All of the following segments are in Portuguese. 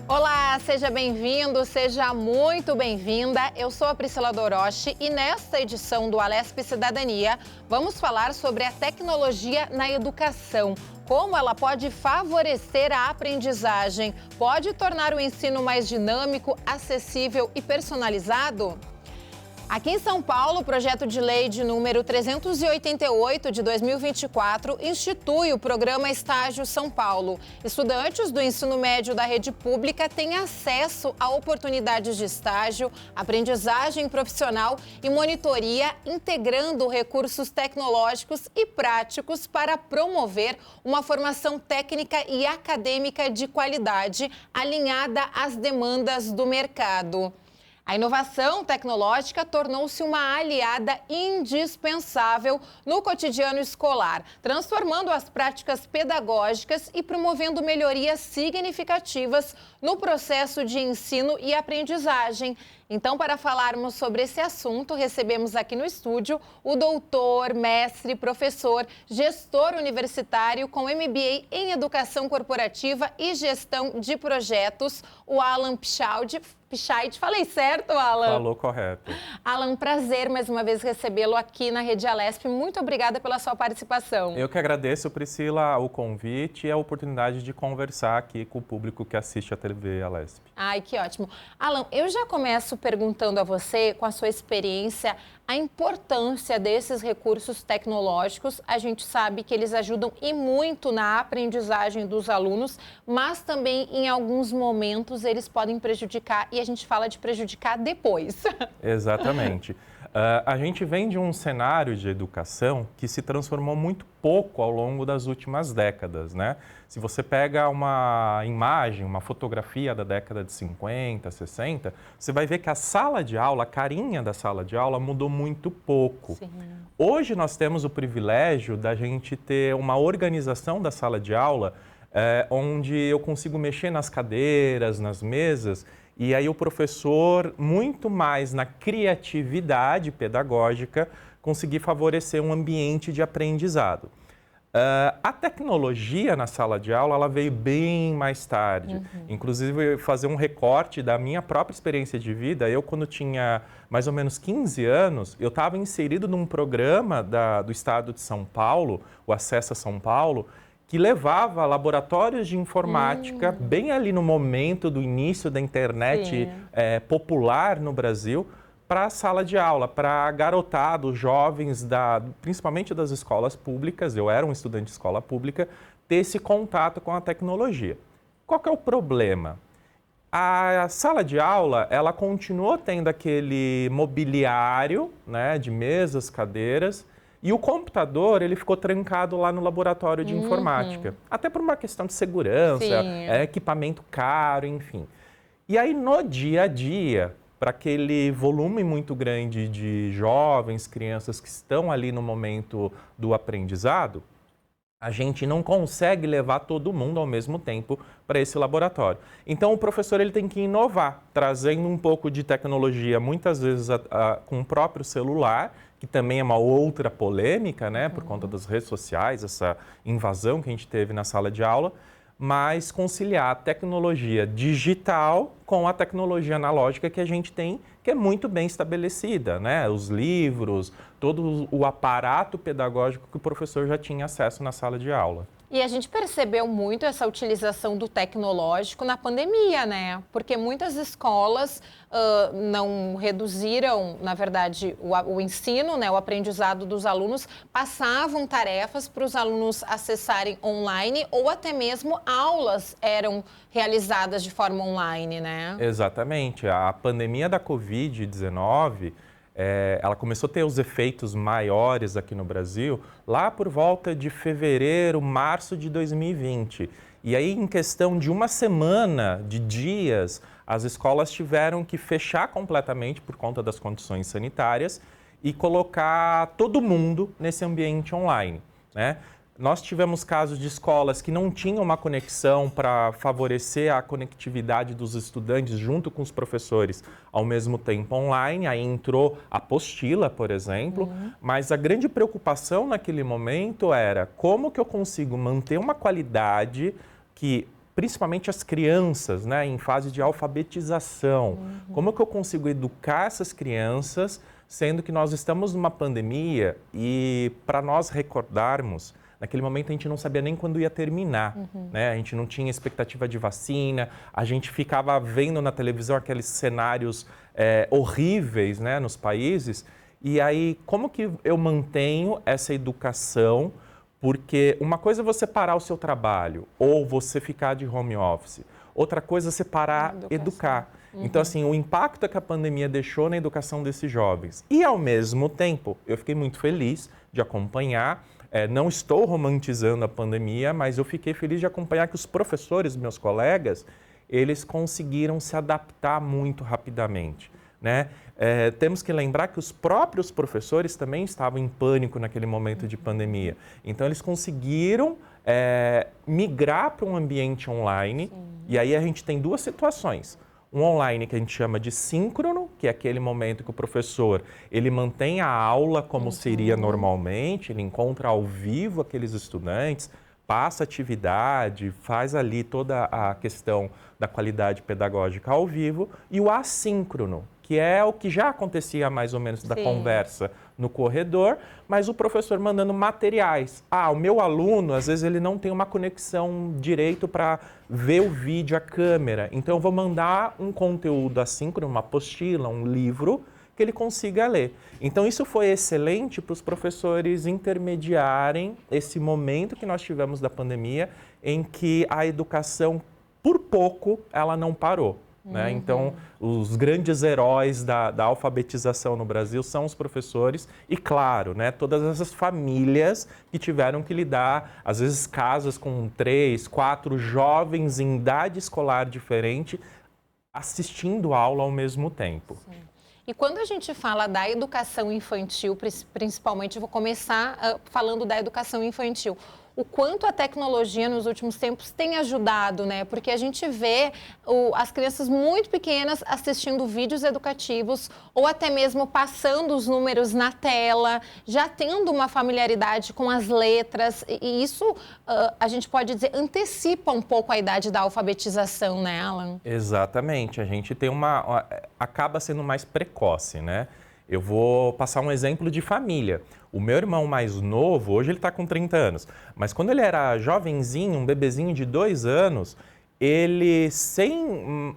Olá, seja bem-vindo, seja muito bem-vinda. Eu sou a Priscila Doroshi e nesta edição do Alesp Cidadania vamos falar sobre a tecnologia na educação. Como ela pode favorecer a aprendizagem, pode tornar o ensino mais dinâmico, acessível e personalizado? Aqui em São Paulo, o projeto de lei de número 388 de 2024 institui o programa Estágio São Paulo. Estudantes do ensino médio da rede pública têm acesso a oportunidades de estágio, aprendizagem profissional e monitoria, integrando recursos tecnológicos e práticos para promover uma formação técnica e acadêmica de qualidade, alinhada às demandas do mercado. A inovação tecnológica tornou-se uma aliada indispensável no cotidiano escolar, transformando as práticas pedagógicas e promovendo melhorias significativas no processo de ensino e aprendizagem. Então, para falarmos sobre esse assunto, recebemos aqui no estúdio o doutor, mestre, professor, gestor universitário com MBA em Educação Corporativa e Gestão de Projetos, o Alan Pichait. Falei certo, Alan? Falou correto. Alan, prazer mais uma vez recebê-lo aqui na Rede Alesp. Muito obrigada pela sua participação. Eu que agradeço, Priscila, o convite e a oportunidade de conversar aqui com o público que assiste a TV Alesp. Ai, que ótimo. Alan, eu já começo perguntando a você, com a sua experiência, a importância desses recursos tecnológicos. A gente sabe que eles ajudam e muito na aprendizagem dos alunos, mas também em alguns momentos eles podem prejudicar e a gente fala de prejudicar depois. Exatamente. A gente vem de um cenário de educação que se transformou muito pouco ao longo das últimas décadas, né? Se você pega uma imagem, uma fotografia da década de 50, 60, você vai ver que a sala de aula, a carinha da sala de aula mudou muito pouco. Sim. Hoje nós temos o privilégio da gente ter uma organização da sala de aula onde eu consigo mexer nas cadeiras, nas mesas, e aí o professor, muito mais na criatividade pedagógica, conseguir favorecer um ambiente de aprendizado. A tecnologia na sala de aula ela veio bem mais tarde. Inclusive, fazer um recorte da minha própria experiência de vida, eu quando tinha mais ou menos 15 anos, eu estava inserido num programa do estado de São Paulo, o Acessa São Paulo, que levava laboratórios de informática, bem ali no momento do início da internet popular no Brasil, para a sala de aula, para garotado, jovens, principalmente das escolas públicas, eu era um estudante de escola pública, ter esse contato com a tecnologia. Qual que é o problema? A sala de aula, ela continuou tendo aquele mobiliário, né, de mesas, cadeiras, e o computador, ele ficou trancado lá no laboratório de informática. Até por uma questão de segurança, equipamento caro, enfim. E aí, no dia a dia, para aquele volume muito grande de jovens, crianças que estão ali no momento do aprendizado, a gente não consegue levar todo mundo ao mesmo tempo para esse laboratório. Então, o professor ele tem que inovar, trazendo um pouco de tecnologia, muitas vezes com o próprio celular, que também é uma outra polêmica, né, por conta das redes sociais, essa invasão que a gente teve na sala de aula, mas conciliar a tecnologia digital com a tecnologia analógica que a gente tem, que é muito bem estabelecida, né? Os livros, todo o aparato pedagógico que o professor já tinha acesso na sala de aula. E a gente percebeu muito essa utilização do tecnológico na pandemia, né? Porque muitas escolas não reduziram, na verdade, o ensino, né? O aprendizado dos alunos, passavam tarefas para os alunos acessarem online ou até mesmo aulas eram realizadas de forma online, né? Exatamente. A pandemia da Covid-19... ela começou a ter os efeitos maiores aqui no Brasil lá por volta de fevereiro, março de 2020. E aí, em questão de uma semana, de dias, as escolas tiveram que fechar completamente por conta das condições sanitárias e colocar todo mundo nesse ambiente online, né? Nós tivemos casos de escolas que não tinham uma conexão para favorecer a conectividade dos estudantes junto com os professores ao mesmo tempo online. Aí entrou a apostila, por exemplo, mas a grande preocupação naquele momento era como que eu consigo manter uma qualidade que principalmente as crianças, né, em fase de alfabetização. Como que eu consigo educar essas crianças, sendo que nós estamos numa pandemia e, para nós recordarmos, naquele momento a gente não sabia nem quando ia terminar, né? A gente não tinha expectativa de vacina, a gente ficava vendo na televisão aqueles cenários horríveis, né, nos países. E aí, como que eu mantenho essa educação? Porque uma coisa é você parar o seu trabalho ou você ficar de home office. Outra coisa é você parar, educar. Então, assim, o impacto que a pandemia deixou na educação desses jovens. E, ao mesmo tempo, eu fiquei muito feliz de acompanhar. Não estou romantizando a pandemia, mas eu fiquei feliz de acompanhar que os professores, meus colegas, eles conseguiram se adaptar muito rapidamente, né? Temos que lembrar que os próprios professores também estavam em pânico naquele momento de pandemia. Então, eles conseguiram migrar para um ambiente online. Sim. E aí a gente tem duas situações. Um online que a gente chama de síncrono, que é aquele momento que o professor ele mantém a aula como seria normalmente, ele encontra ao vivo aqueles estudantes, passa atividade, faz ali toda a questão da qualidade pedagógica ao vivo, e o assíncrono, que é o que já acontecia mais ou menos da conversa no corredor, mas o professor mandando materiais. O meu aluno, às vezes, ele não tem uma conexão direito para ver o vídeo, a câmera, então eu vou mandar um conteúdo assíncrono, uma apostila, um livro, que ele consiga ler. Então, isso foi excelente para os professores intermediarem esse momento que nós tivemos da pandemia, em que a educação, por pouco, ela não parou. Né? Então, os grandes heróis da alfabetização no Brasil são os professores e, claro, né, todas essas famílias que tiveram que lidar, às vezes, casas com 3, 4 jovens em idade escolar diferente, assistindo aula ao mesmo tempo. Sim. E quando a gente fala da educação infantil, principalmente, eu vou começar falando da educação infantil. O quanto a tecnologia nos últimos tempos tem ajudado, né? Porque a gente vê as crianças muito pequenas assistindo vídeos educativos ou até mesmo passando os números na tela, já tendo uma familiaridade com as letras. E isso, a gente pode dizer, antecipa um pouco a idade da alfabetização, né, Alan? Exatamente. A gente tem acaba sendo mais precoce, né? Eu vou passar um exemplo de família. O meu irmão mais novo, hoje ele está com 30 anos, mas quando ele era jovenzinho, um bebezinho de 2 anos, ele, sem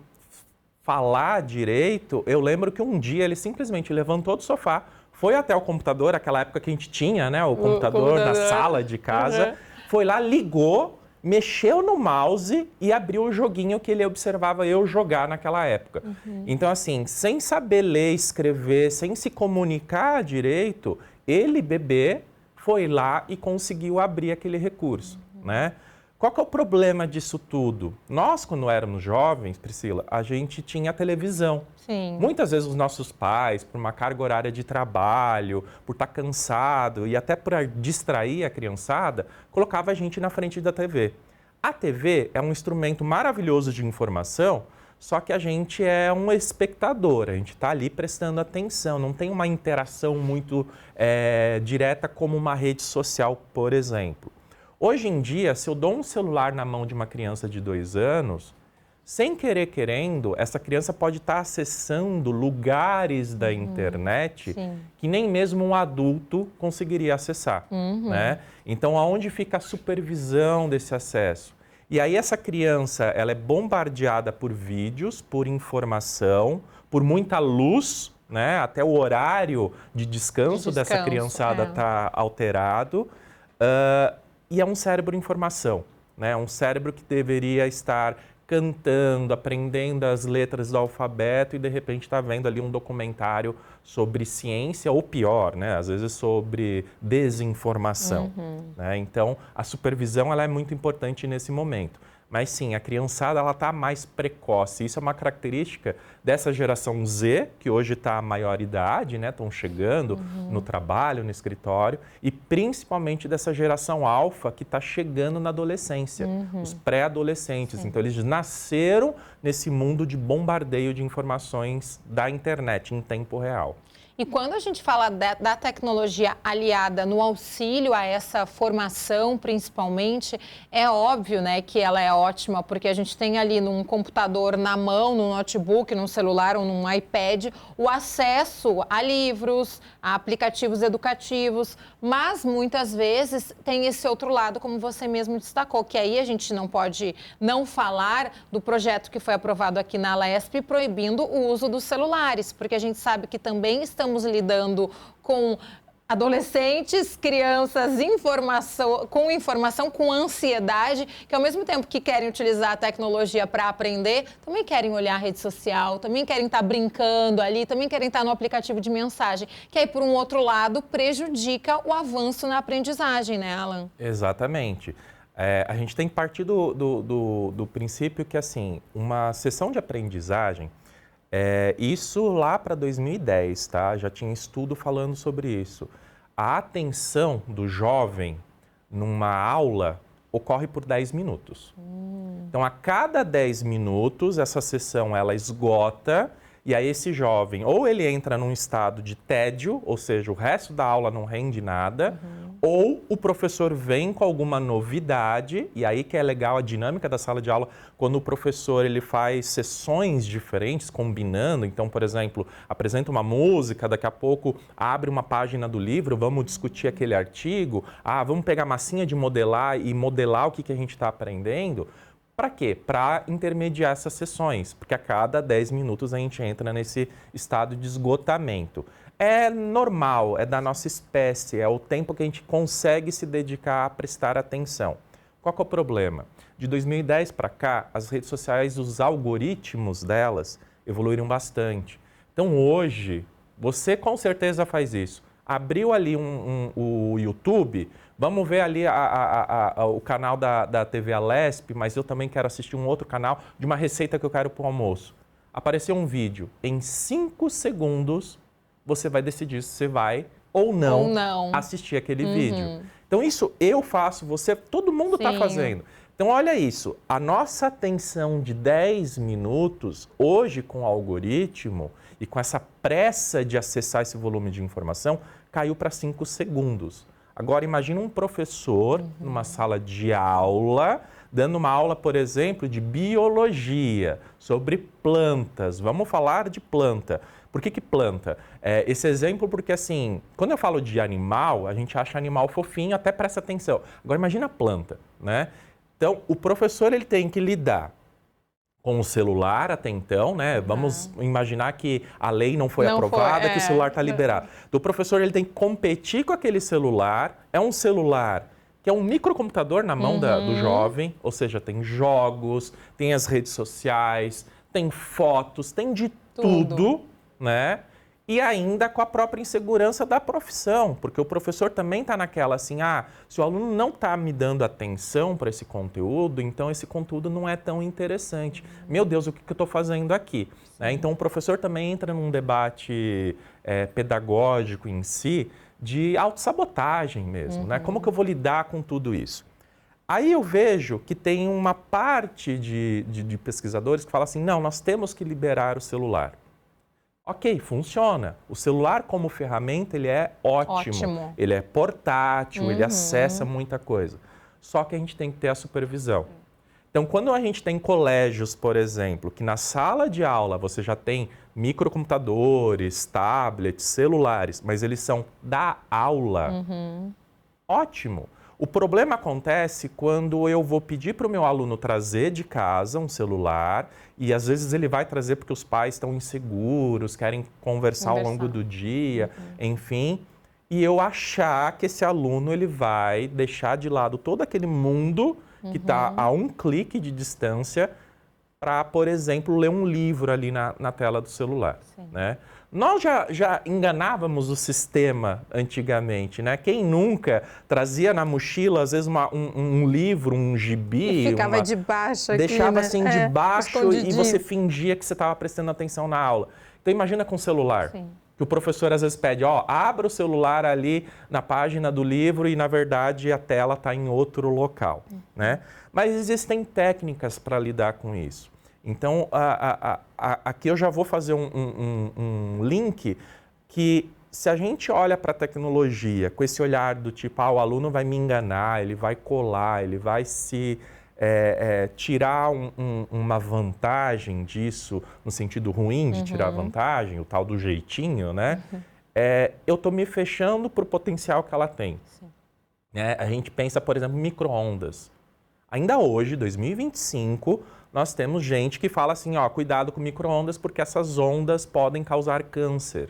falar direito, eu lembro que um dia ele simplesmente levantou do sofá, foi até o computador, aquela época que a gente tinha, né, o computador na sala de casa, foi lá, ligou, mexeu no mouse e abriu o joguinho que ele observava eu jogar naquela época. Então, assim, sem saber ler, escrever, sem se comunicar direito, ele, bebê, foi lá e conseguiu abrir aquele recurso, né? Qual que é o problema disso tudo? Nós, quando éramos jovens, Priscila, a gente tinha televisão. Sim. Muitas vezes os nossos pais, por uma carga horária de trabalho, por estar cansado e até por distrair a criançada, colocava a gente na frente da TV. A TV é um instrumento maravilhoso de informação, só que a gente é um espectador, a gente está ali prestando atenção, não tem uma interação muito direta como uma rede social, por exemplo. Hoje em dia, se eu dou um celular na mão de uma criança de 2 anos, sem querer querendo, essa criança pode estar acessando lugares da internet que nem mesmo um adulto conseguiria acessar, né? Então, aonde fica a supervisão desse acesso? E aí essa criança, ela é bombardeada por vídeos, por informação, por muita luz, né? Até o horário de descanso dessa criançada está alterado. E é um cérebro informação, né? Um cérebro que deveria estar cantando, aprendendo as letras do alfabeto e de repente está vendo ali um documentário sobre ciência ou pior, né? Às vezes sobre desinformação. Né? Então, a supervisão ela é muito importante nesse momento. Mas sim, a criançada ela está mais precoce. Isso é uma característica dessa geração Z, que hoje está à maior idade, né? Estão chegando no trabalho, no escritório, e principalmente dessa geração alfa que está chegando na adolescência, os pré-adolescentes. Então, eles nasceram nesse mundo de bombardeio de informações da internet em tempo real. E quando a gente fala da tecnologia aliada no auxílio a essa formação, principalmente, é óbvio, né, que ela é ótima, porque a gente tem ali num computador na mão, num notebook, num celular ou num iPad, o acesso a livros, a aplicativos educativos, mas muitas vezes tem esse outro lado, como você mesmo destacou, que aí a gente não pode não falar do projeto que foi aprovado aqui na Alesp, proibindo o uso dos celulares, porque a gente sabe que também estamos lidando com adolescentes, crianças, com informação, com ansiedade, que ao mesmo tempo que querem utilizar a tecnologia para aprender, também querem olhar a rede social, também querem estar brincando ali, também querem estar no aplicativo de mensagem, que aí, por um outro lado, prejudica o avanço na aprendizagem, né, Alan? Exatamente. A gente tem que partir do princípio que, assim, uma sessão de aprendizagem, isso lá para 2010, tá? Já tinha estudo falando sobre isso. A atenção do jovem numa aula ocorre por 10 minutos. Então, a cada 10 minutos, essa sessão ela esgota e aí esse jovem ou ele entra num estado de tédio, ou seja, o resto da aula não rende nada, ou o professor vem com alguma novidade, e aí que é legal a dinâmica da sala de aula, quando o professor ele faz sessões diferentes, combinando. Então, por exemplo, apresenta uma música, daqui a pouco abre uma página do livro, vamos discutir aquele artigo, vamos pegar massinha de modelar e modelar o que a gente está aprendendo. Para quê? Para intermediar essas sessões, porque a cada 10 minutos a gente entra nesse estado de esgotamento. É normal, é da nossa espécie, é o tempo que a gente consegue se dedicar a prestar atenção. Qual que é o problema? De 2010 para cá, as redes sociais, os algoritmos delas evoluíram bastante. Então hoje, você com certeza faz isso. Abriu ali o YouTube, vamos ver ali o canal da TV Alesp, mas eu também quero assistir um outro canal de uma receita que eu quero para o almoço. Apareceu um vídeo, em 5 segundos você vai decidir se você vai ou não assistir aquele vídeo. Então isso eu faço, todo mundo está fazendo. Então olha isso, a nossa atenção de 10 minutos, hoje com o algoritmo e com essa pressa de acessar esse volume de informação, caiu para 5 segundos. Agora imagina um professor numa sala de aula, dando uma aula, por exemplo, de biologia, sobre plantas. Vamos falar de planta. Por que planta? Esse exemplo porque, assim, quando eu falo de animal, a gente acha animal fofinho, até presta atenção. Agora imagina a planta, né? Então, o professor ele tem que lidar com o celular até então, né? Vamos imaginar que a lei não foi aprovada, que o celular está liberado. Então, o professor ele tem que competir com aquele celular. É um celular que é um microcomputador na mão do jovem, ou seja, tem jogos, tem as redes sociais, tem fotos, tem de tudo, né? E ainda com a própria insegurança da profissão, porque o professor também está naquela assim, se o aluno não está me dando atenção para esse conteúdo, então esse conteúdo não é tão interessante. Meu Deus, o que eu estou fazendo aqui? Então o professor também entra num debate pedagógico em si, de autossabotagem mesmo, né? Como que eu vou lidar com tudo isso? Aí eu vejo que tem uma parte de pesquisadores que fala assim, não, nós temos que liberar o celular. Ok, funciona. O celular como ferramenta, ele é ótimo. Ele é portátil, ele acessa muita coisa. Só que a gente tem que ter a supervisão. Então, quando a gente tem colégios, por exemplo, que na sala de aula você já tem microcomputadores, tablets, celulares, mas eles são da aula, ótimo. O problema acontece quando eu vou pedir para o meu aluno trazer de casa um celular e às vezes ele vai trazer porque os pais estão inseguros, querem conversar ao longo do dia, enfim, e eu achar que esse aluno ele vai deixar de lado todo aquele mundo que está a um clique de distância para, por exemplo, ler um livro ali na tela do celular, né? Nós já enganávamos o sistema antigamente, né? Quem nunca trazia na mochila, às vezes, um livro, um gibi... E ficava debaixo aqui, deixava né? assim debaixo e você fingia que você estava prestando atenção na aula. Então imagina com o celular. Que o professor às vezes pede, abra o celular ali na página do livro e, na verdade, a tela está em outro local, né? Mas existem técnicas para lidar com isso. Então, aqui eu já vou fazer um link que se a gente olha para a tecnologia com esse olhar do tipo, o aluno vai me enganar, ele vai colar, ele vai se tirar uma vantagem disso, no sentido ruim de tirar vantagem, o tal do jeitinho, né? Eu estou me fechando para o potencial que ela tem. A gente pensa, por exemplo, em micro-ondas. Ainda hoje, 2025, nós temos gente que fala assim, cuidado com micro-ondas porque essas ondas podem causar câncer.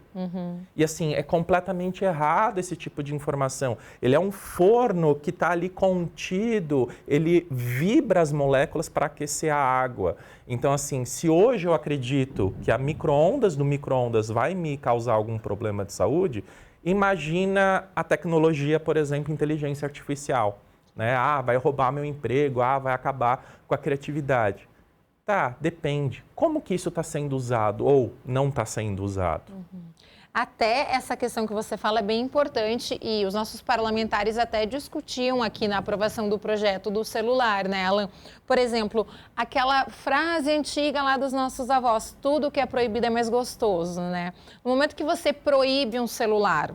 E assim, é completamente errado esse tipo de informação. Ele é um forno que está ali contido, ele vibra as moléculas para aquecer a água. Então assim, se hoje eu acredito que a micro-ondas do micro-ondas vai me causar algum problema de saúde, imagina a tecnologia, por exemplo, inteligência artificial. Né? Vai roubar meu emprego, vai acabar com a criatividade. Tá, depende. Como que isso está sendo usado ou não está sendo usado? Até essa questão que você fala é bem importante e os nossos parlamentares até discutiam aqui na aprovação do projeto do celular, né, Alan? Por exemplo, aquela frase antiga lá dos nossos avós, tudo que é proibido é mais gostoso, né? No momento que você proíbe um celular,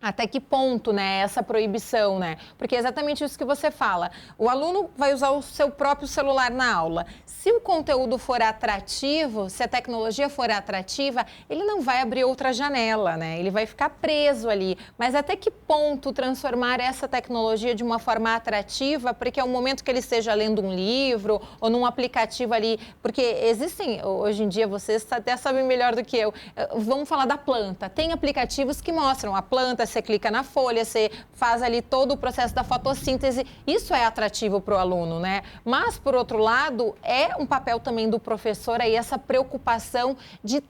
até que ponto, né, essa proibição, né? Porque é exatamente isso que você fala. O aluno vai usar o seu próprio celular na aula. Se o conteúdo for atrativo, se a tecnologia for atrativa, ele não vai abrir outra janela, né? Ele vai ficar preso ali. Mas até que ponto transformar essa tecnologia de uma forma atrativa, porque é o momento que ele esteja lendo um livro ou num aplicativo ali, porque existem, hoje em dia, vocês até sabem melhor do que eu, vamos falar da planta. Tem aplicativos que mostram a planta, você clica na folha, você faz ali todo o processo da fotossíntese, isso é atrativo para o aluno, né? Mas, por outro lado, é um papel também do professor aí, essa preocupação de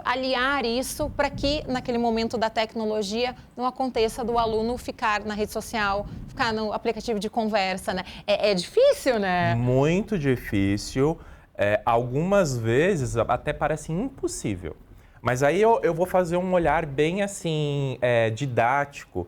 aliar isso para que, naquele momento da tecnologia, não aconteça do aluno ficar na rede social, ficar no aplicativo de conversa, né? É difícil, né? Muito difícil. Algumas vezes até parece impossível. Mas aí eu vou fazer um olhar bem assim, didático,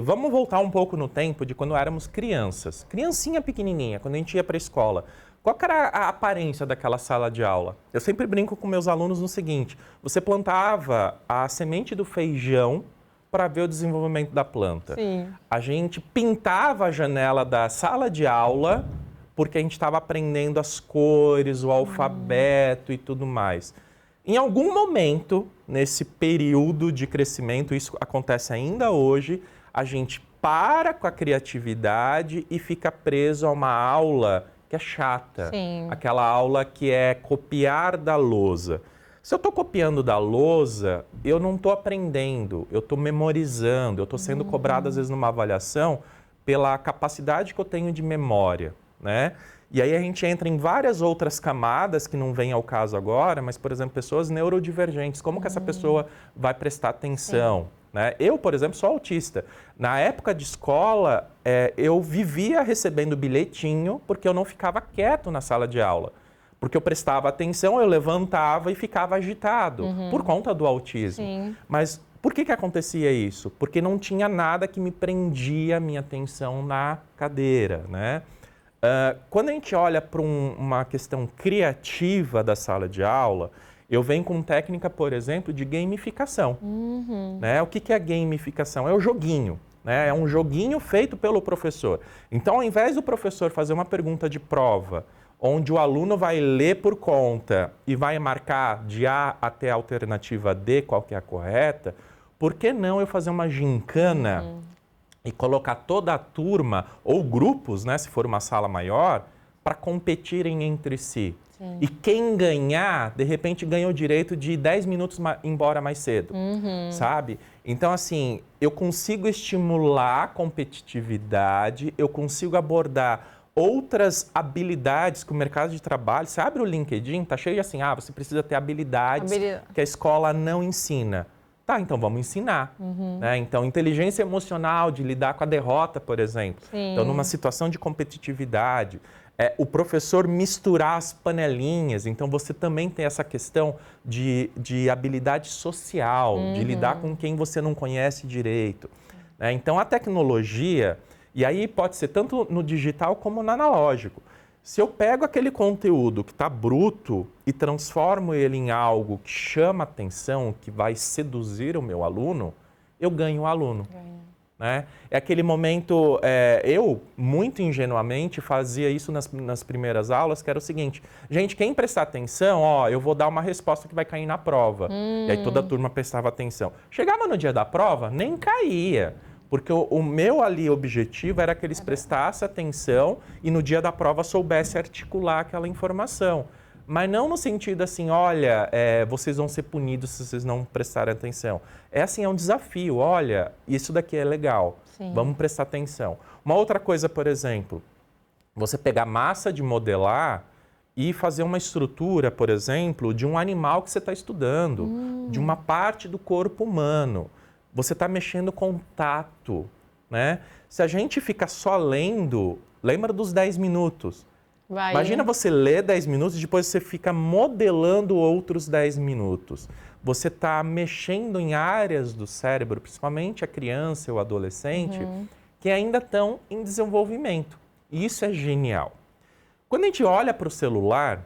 vamos voltar um pouco no tempo de quando éramos crianças. Criancinha pequenininha, quando a gente ia para a escola. Qual que era a aparência daquela sala de aula? Eu sempre brinco com meus alunos no seguinte, você plantava a semente do feijão para ver o desenvolvimento da planta. Sim. A gente pintava a janela da sala de aula porque a gente estava aprendendo as cores, o alfabeto e tudo mais. Em algum momento, nesse período de crescimento, isso acontece ainda hoje, a gente para com a criatividade e fica preso a uma aula que é chata. Sim. Aquela aula que é copiar da lousa. Se eu estou copiando da lousa, eu não estou aprendendo, eu estou memorizando, eu estou sendo cobrado, às vezes, numa avaliação pela capacidade que eu tenho de memória, né? E aí a gente entra em várias outras camadas que não vem ao caso agora, mas, por exemplo, pessoas neurodivergentes. Como que essa pessoa vai prestar atenção? Né? Eu, por exemplo, sou autista. Na época de escola, eu vivia recebendo bilhetinho porque eu não ficava quieto na sala de aula. Porque eu prestava atenção, eu levantava e ficava agitado, por conta do autismo. Sim. Mas por que acontecia isso? Porque não tinha nada que me prendia a minha atenção na cadeira, né? Quando a gente olha para uma questão criativa da sala de aula, eu venho com técnica, por exemplo, de gamificação. Né? O que é gamificação? É o joguinho. Né? É um joguinho feito pelo professor. Então, ao invés do professor fazer uma pergunta de prova, onde o aluno vai ler por conta e vai marcar de A até a alternativa D, qual que é a correta, por que não eu fazer uma gincana e colocar toda a turma, ou grupos, né, se for uma sala maior, para competirem entre si? Sim. E quem ganhar, de repente, ganha o direito de ir 10 minutos embora mais cedo, sabe? Então, assim, eu consigo estimular a competitividade, eu consigo abordar outras habilidades que o mercado de trabalho... Você abre o LinkedIn, tá cheio de assim, você precisa ter habilidades que a escola não ensina. Tá, então vamos ensinar. Né? Então, inteligência emocional, de lidar com a derrota, por exemplo. Sim. Então, numa situação de competitividade, o professor misturar as panelinhas. Então, você também tem essa questão de habilidade social, de lidar com quem você não conhece direito. Então, a tecnologia, e aí pode ser tanto no digital como no analógico. Se eu pego aquele conteúdo que está bruto e transformo ele em algo que chama atenção, que vai seduzir o meu aluno, eu ganho o aluno. Né? É aquele momento, eu muito ingenuamente fazia isso nas primeiras aulas, que era o seguinte, gente, quem prestar atenção, ó, eu vou dar uma resposta que vai cair na prova. E aí toda a turma prestava atenção. Chegava no dia da prova, nem caía, porque o meu ali objetivo era que eles prestassem atenção e no dia da prova soubesse articular aquela informação. Mas não no sentido assim, olha, vocês vão ser punidos se vocês não prestarem atenção. É assim, é um desafio. Olha, isso daqui é legal, Sim. Vamos prestar atenção. Uma outra coisa, por exemplo, você pegar massa de modelar e fazer uma estrutura, por exemplo, de um animal que você está estudando, de uma parte do corpo humano. Você está mexendo com tato, né? Se a gente fica só lendo, lembra dos 10 minutos. Imagina você ler 10 minutos e depois você fica modelando outros 10 minutos. Você está mexendo em áreas do cérebro, principalmente a criança ou o adolescente, que ainda estão em desenvolvimento. E isso é genial. Quando a gente olha para o celular,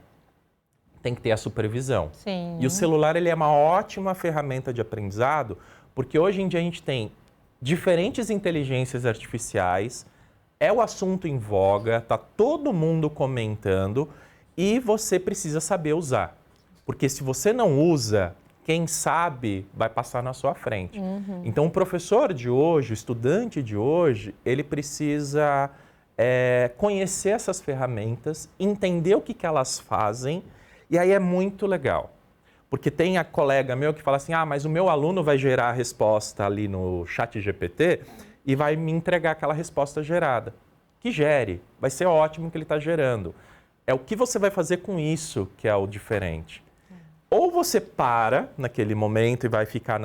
tem que ter a supervisão. Sim. E o celular ele é uma ótima ferramenta de aprendizado, porque hoje em dia a gente tem diferentes inteligências artificiais, é o assunto em voga, está todo mundo comentando e você precisa saber usar. Porque se você não usa, quem sabe vai passar na sua frente. Então o professor de hoje, o estudante de hoje, ele precisa conhecer essas ferramentas, entender o que elas fazem e aí é muito legal. Porque tem a colega meu que fala assim, mas o meu aluno vai gerar a resposta ali no ChatGPT e vai me entregar aquela resposta gerada. Que gere, vai ser ótimo que ele está gerando. É o que você vai fazer com isso que é o diferente. Ou você para naquele momento e vai ficar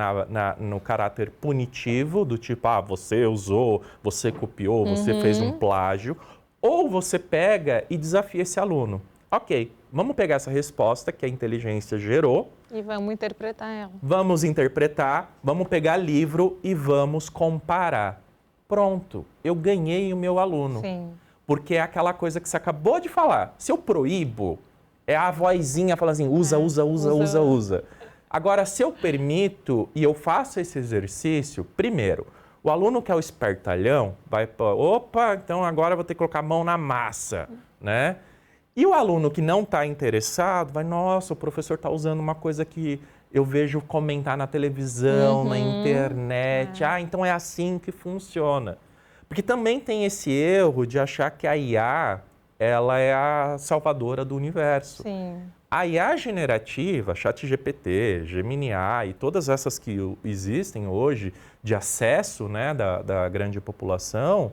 no caráter punitivo, do tipo, você usou, você copiou, você fez um plágio. Ou você pega e desafia esse aluno. Ok, vamos pegar essa resposta que a inteligência gerou. E vamos interpretar ela. Vamos interpretar, vamos pegar livro e vamos comparar. Pronto, eu ganhei o meu aluno. Sim. Porque é aquela coisa que você acabou de falar. Se eu proíbo, é a vozinha falando assim, usa. Agora, se eu permito e eu faço esse exercício, primeiro, o aluno que é o espertalhão vai para, opa, então agora eu vou ter que colocar a mão na massa, né? E o aluno que não está interessado vai, nossa, o professor está usando uma coisa que eu vejo comentar na televisão, na internet. Então é assim que funciona. Porque também tem esse erro de achar que a IA, ela é a salvadora do universo. Sim. A IA generativa, ChatGPT, Gemini AI, todas essas que existem hoje de acesso, né, da grande população,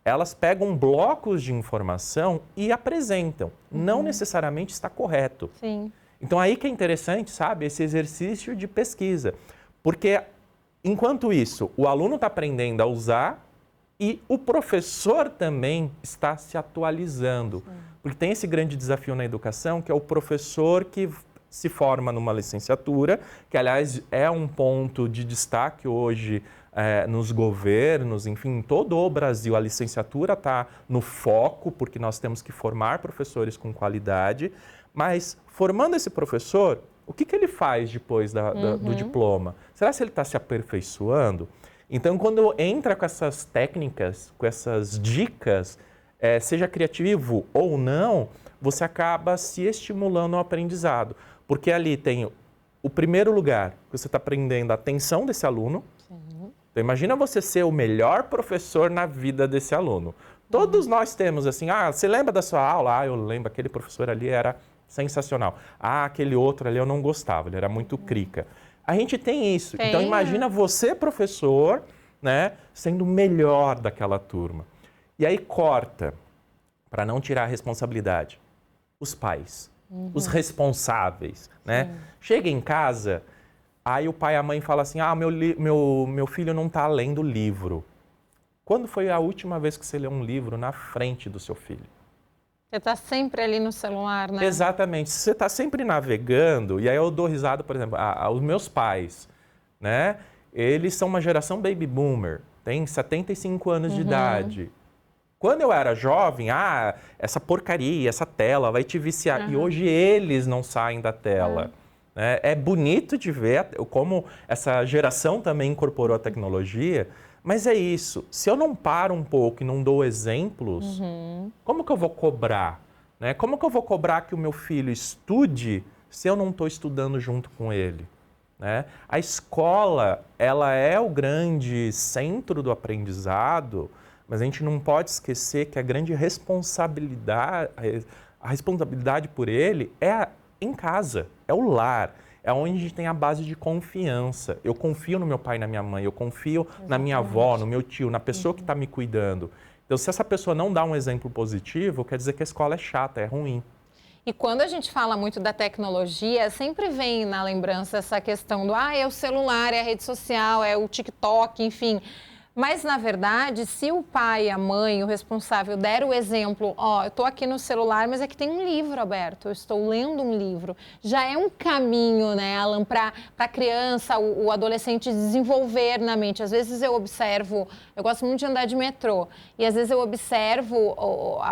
elas pegam blocos de informação e apresentam. Não necessariamente está correto. Sim. Então aí que é interessante, sabe, esse exercício de pesquisa. Porque, enquanto isso, o aluno está aprendendo a usar e o professor também está se atualizando. Sim. Porque tem esse grande desafio na educação, que é o professor que se forma numa licenciatura, que, aliás, é um ponto de destaque hoje nos governos, enfim, em todo o Brasil. A licenciatura está no foco, porque nós temos que formar professores com qualidade. Mas, formando esse professor, o que ele faz depois do diploma? Será que ele está se aperfeiçoando? Então, quando entra com essas técnicas, com essas dicas, seja criativo ou não, você acaba se estimulando ao aprendizado. Porque ali tem o primeiro lugar, que você está aprendendo a atenção desse aluno. Sim. Então, imagina você ser o melhor professor na vida desse aluno. Todos nós temos assim, você lembra da sua aula? Eu lembro, aquele professor ali era sensacional. Aquele outro ali eu não gostava, ele era muito crica. A gente tem isso. Tem. Então, imagina você, professor, né, sendo o melhor daquela turma. E aí corta, para não tirar a responsabilidade, os pais, os responsáveis, né? Chega em casa, aí o pai e a mãe falam assim, meu filho não está lendo livro. Quando foi a última vez que você leu um livro na frente do seu filho? Você está sempre ali no celular, né? Exatamente. Você está sempre navegando, e aí eu dou risada, por exemplo, os meus pais, né? Eles são uma geração baby boomer, têm 75 anos de idade. Quando eu era jovem, essa porcaria, essa tela vai te viciar. E hoje eles não saem da tela. Né? É bonito de ver como essa geração também incorporou a tecnologia, mas é isso. Se eu não paro um pouco e não dou exemplos, como que eu vou cobrar? Né? Como que eu vou cobrar que o meu filho estude se eu não estou estudando junto com ele? Né? A escola, ela é o grande centro do aprendizado, mas a gente não pode esquecer que a grande responsabilidade, a responsabilidade por ele é em casa, é o lar, é onde a gente tem a base de confiança. Eu confio no meu pai e na minha mãe, eu confio na minha avó, no meu tio, na pessoa que está me cuidando. Então, se essa pessoa não dá um exemplo positivo, quer dizer que a escola é chata, é ruim. E quando a gente fala muito da tecnologia, sempre vem na lembrança essa questão do é o celular, é a rede social, é o TikTok, enfim. Mas, na verdade, se o pai, a mãe, o responsável der o exemplo, eu estou aqui no celular, mas aqui tem um livro aberto, eu estou lendo um livro. Já é um caminho, né, Alan, para a criança, o adolescente desenvolver na mente. Às vezes eu observo, eu gosto muito de andar de metrô, e às vezes eu observo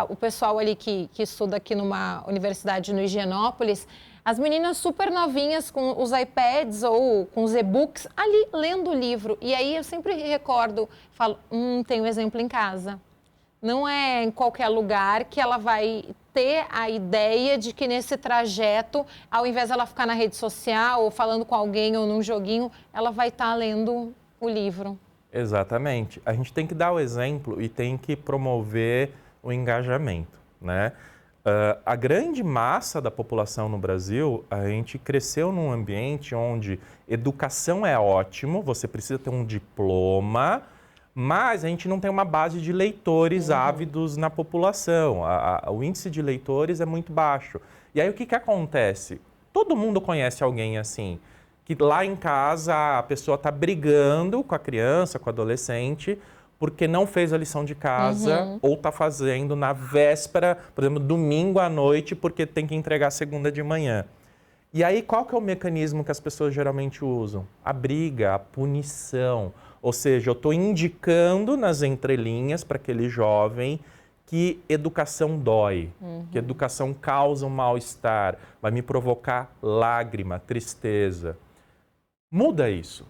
o pessoal ali que estuda aqui numa universidade no Higienópolis, as meninas super novinhas com os iPads ou com os e-books ali lendo o livro. E aí eu sempre recordo, falo, tem um exemplo em casa. Não é em qualquer lugar que ela vai ter a ideia de que nesse trajeto, ao invés de ela ficar na rede social ou falando com alguém ou num joguinho, ela vai estar lendo o livro. Exatamente. A gente tem que dar o exemplo e tem que promover o engajamento, né? A grande massa da população no Brasil, a gente cresceu num ambiente onde educação é ótimo, você precisa ter um diploma, mas a gente não tem uma base de leitores ávidos na população. O índice de leitores é muito baixo. E aí o que acontece? Todo mundo conhece alguém assim, que lá em casa a pessoa está brigando com a criança, com o adolescente, porque não fez a lição de casa ou está fazendo na véspera, por exemplo, domingo à noite, porque tem que entregar segunda de manhã. E aí, qual que é o mecanismo que as pessoas geralmente usam? A briga, a punição. Ou seja, eu estou indicando nas entrelinhas para aquele jovem que educação dói, que educação causa um mal-estar, vai me provocar lágrima, tristeza. Muda isso,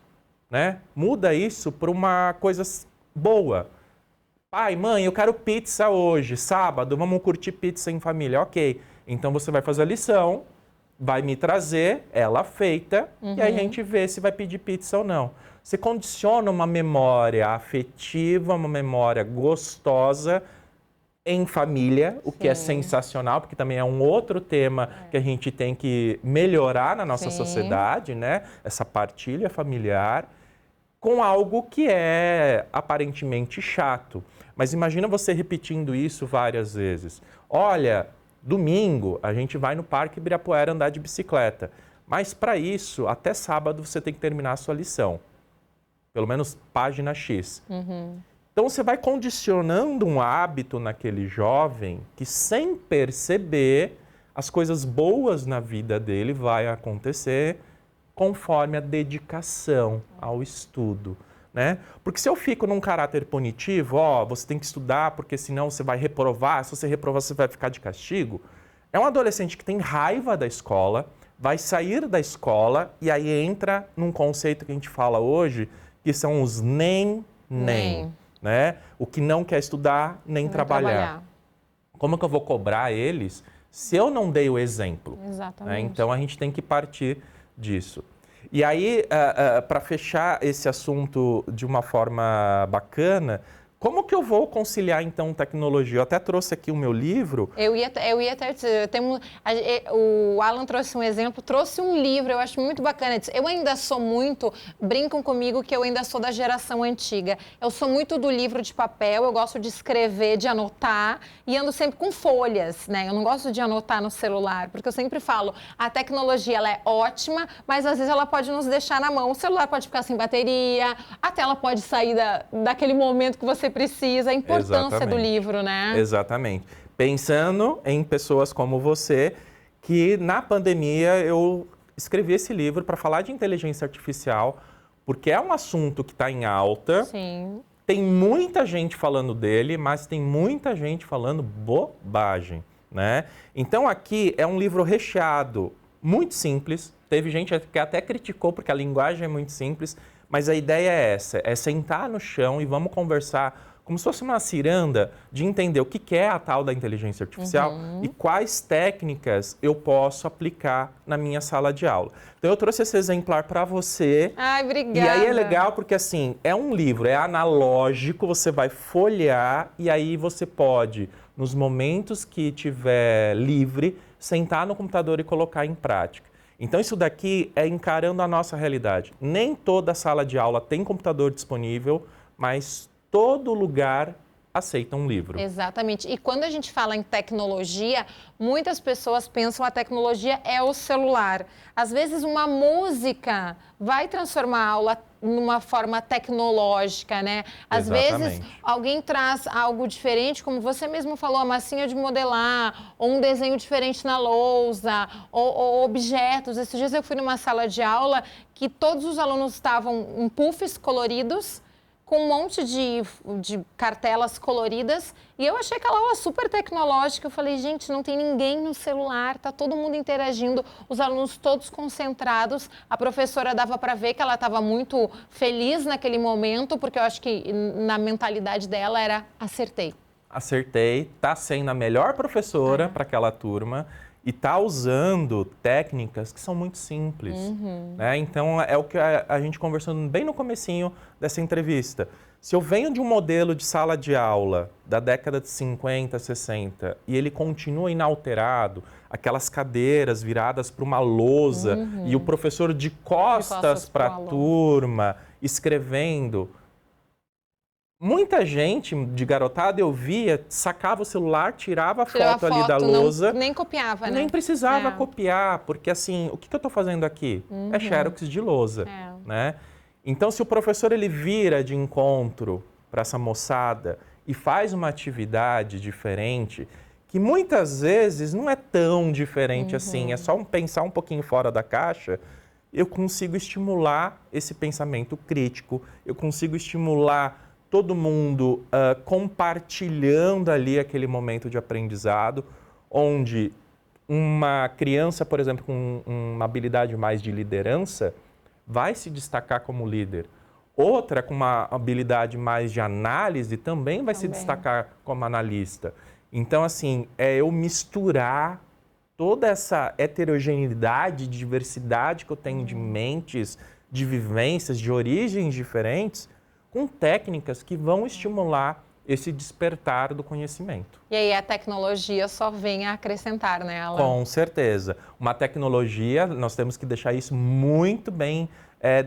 né? Muda isso para uma coisa boa. Pai, mãe, eu quero pizza hoje, sábado, vamos curtir pizza em família. Ok, então você vai fazer a lição, vai me trazer ela feita e aí a gente vê se vai pedir pizza ou não. Você condiciona uma memória afetiva, uma memória gostosa em família, o que é sensacional, porque também é um outro tema que a gente tem que melhorar na nossa sociedade, né? Essa partilha familiar, com algo que é aparentemente chato. Mas imagina você repetindo isso várias vezes. Olha, domingo a gente vai no Parque Ibirapuera andar de bicicleta. Mas para isso, até sábado você tem que terminar a sua lição. Pelo menos página X. Então você vai condicionando um hábito naquele jovem que, sem perceber, as coisas boas na vida dele vai acontecer conforme a dedicação ao estudo, né? Porque se eu fico num caráter punitivo, você tem que estudar porque senão você vai reprovar, se você reprovar você vai ficar de castigo, é um adolescente que tem raiva da escola, vai sair da escola e aí entra num conceito que a gente fala hoje, que são os nem. Né? O que não quer estudar, nem trabalhar. Como que eu vou cobrar eles se eu não dei o exemplo? Exatamente. Né? Então, a gente tem que partir disso. E aí, para fechar esse assunto de uma forma bacana, como que eu vou conciliar, então, tecnologia? Eu até trouxe aqui o meu livro. Eu ia até dizer, o Alan trouxe um exemplo, trouxe um livro, eu acho muito bacana. Eu ainda sou muito, brincam comigo que eu ainda sou da geração antiga. Eu sou muito do livro de papel, eu gosto de escrever, de anotar, e ando sempre com folhas, né? Eu não gosto de anotar no celular, porque eu sempre falo, a tecnologia ela é ótima, mas às vezes ela pode nos deixar na mão. O celular pode ficar sem bateria, a tela pode sair daquele momento que você precisa, a importância do livro, né? Exatamente. Pensando em pessoas como você, que na pandemia eu escrevi esse livro para falar de inteligência artificial, porque é um assunto que está em alta. Sim. Tem muita gente falando dele, mas tem muita gente falando bobagem, né? Então aqui é um livro recheado, muito simples. Teve gente que até criticou porque a linguagem é muito simples, mas a ideia é essa, é sentar no chão e vamos conversar como se fosse uma ciranda de entender o que é a tal da inteligência artificial e quais técnicas eu posso aplicar na minha sala de aula. Então eu trouxe esse exemplar para você. Ai, obrigada. E aí é legal porque assim, é um livro, é analógico, você vai folhear e aí você pode, nos momentos que tiver livre, sentar no computador e colocar em prática. Então isso daqui é encarando a nossa realidade. Nem toda sala de aula tem computador disponível, mas todo lugar aceita um livro. Exatamente. E quando a gente fala em tecnologia, muitas pessoas pensam que a tecnologia é o celular. Às vezes uma música vai transformar a aula numa forma tecnológica, né? Às vezes alguém traz algo diferente, como você mesmo falou, a massinha de modelar, ou um desenho diferente na lousa, ou objetos. Esses dias eu fui numa sala de aula que todos os alunos estavam em puffs coloridos, com um monte de cartelas coloridas, e eu achei aquela aula super tecnológica. Eu falei, gente, não tem ninguém no celular, tá todo mundo interagindo, os alunos todos concentrados. A professora dava para ver que ela estava muito feliz naquele momento, porque eu acho que na mentalidade dela era acertei. Acertei, tá sendo a melhor professora para aquela turma e tá usando técnicas que são muito simples, né? Então, é o que a gente conversando bem no comecinho dessa entrevista. Se eu venho de um modelo de sala de aula da década de 50, 60 e ele continua inalterado, aquelas cadeiras viradas para uma lousa e o professor de costas para a turma, escrevendo... Muita gente de garotada eu via, sacava o celular, tirava a foto ali da lousa. Nem copiava, né? Nem precisava copiar, porque assim, o que eu estou fazendo aqui? É xerox de lousa, né? Então, se o professor ele vira de encontro para essa moçada e faz uma atividade diferente, que muitas vezes não é tão diferente assim, é só pensar um pouquinho fora da caixa, eu consigo estimular esse pensamento crítico, eu consigo estimular todo mundo compartilhando ali aquele momento de aprendizado, onde uma criança, por exemplo, com uma habilidade mais de liderança, vai se destacar como líder. Outra com uma habilidade mais de análise também vai se destacar como analista. Então, assim, é eu misturar toda essa heterogeneidade, diversidade que eu tenho de mentes, de vivências, de origens diferentes, com técnicas que vão estimular esse despertar do conhecimento. E aí a tecnologia só vem a acrescentar, né, Alan? Com certeza. Uma tecnologia, nós temos que deixar isso muito bem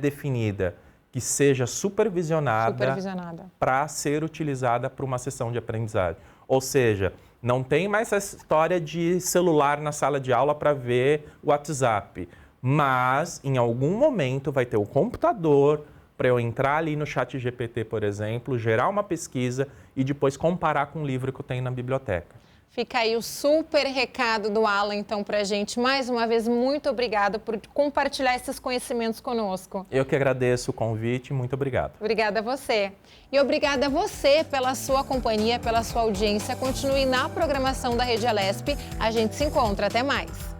definida, que seja supervisionada para ser utilizada para uma sessão de aprendizagem. Ou seja, não tem mais essa história de celular na sala de aula para ver o WhatsApp, mas em algum momento vai ter o computador, para eu entrar ali no ChatGPT, por exemplo, gerar uma pesquisa e depois comparar com o livro que eu tenho na biblioteca. Fica aí o super recado do Alan, então, para a gente. Mais uma vez, muito obrigada por compartilhar esses conhecimentos conosco. Eu que agradeço o convite, muito obrigado. Obrigada a você. E obrigada a você pela sua companhia, pela sua audiência. Continue na programação da Rede Alesp. A gente se encontra. Até mais.